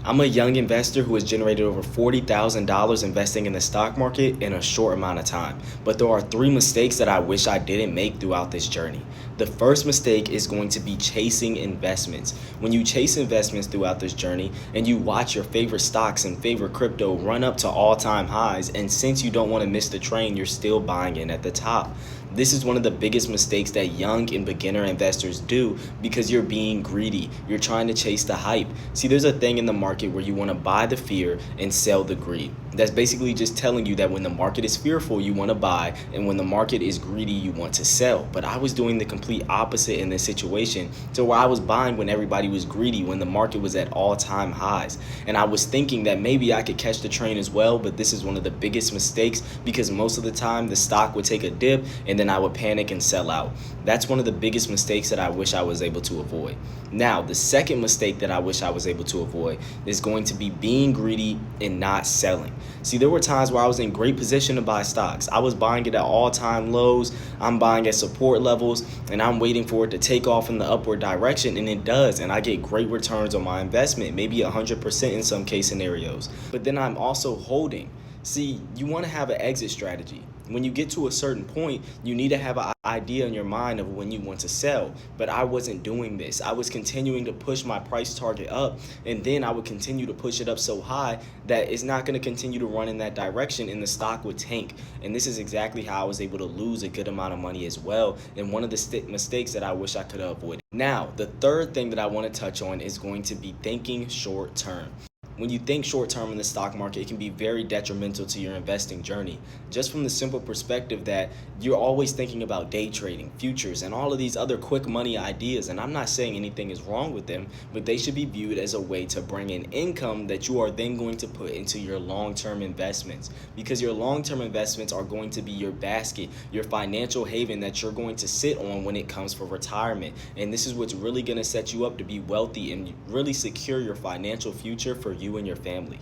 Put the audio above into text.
I'm a young investor who has generated over $40,000 investing in the stock market in a short amount of time. But there are three mistakes that I wish I didn't make throughout this journey. The first mistake is going to be chasing investments. When you chase investments throughout this journey and you watch your favorite stocks and favorite crypto run up to all-time highs, and since you don't want to miss the train, you're still buying in at the top. This is one of the biggest mistakes that young and beginner investors do because you're being greedy. You're trying to chase the hype. See, there's a thing in the market where you want to buy the fear and sell the greed. That's basically just telling you that when the market is fearful, you want to buy, and when the market is greedy, you want to sell. But I was doing the complete opposite in this situation, to where I was buying when everybody was greedy, when the market was at all-time highs. And I was thinking that maybe I could catch the train as well, but this is one of the biggest mistakes because most of the time the stock would take a dip and then I would panic and sell out. That's one of the biggest mistakes that I wish I was able to avoid. Now, the second mistake that I wish I was able to avoid is going to be being greedy and not selling. See, there were times where I was in great position to buy stocks. I was buying it at all-time lows. I'm buying at support levels, and I'm waiting for it to take off in the upward direction, and it does, and I get great returns on my investment, maybe 100% in some case scenarios. But then I'm also holding. See, you want to have an exit strategy. When you get to a certain point, you need to have an idea in your mind of when you want to sell. But I wasn't doing this. I was continuing to push my price target up, and then I would continue to push it up so high that it's not going to continue to run in that direction, and the stock would tank. And this is exactly how I was able to lose a good amount of money as well, and one of the mistakes that I wish I could have avoided. Now, the third thing that I want to touch on is going to be thinking short term. When you think short term in the stock market, it can be very detrimental to your investing journey. Just from the simple perspective that you're always thinking about day trading, futures, and all of these other quick money ideas. And I'm not saying anything is wrong with them, but they should be viewed as a way to bring in income that you are then going to put into your long-term investments. Because your long-term investments are going to be your basket, your financial haven that you're going to sit on when it comes for retirement. And this is what's really going to set you up to be wealthy and really secure your financial future for you and your family.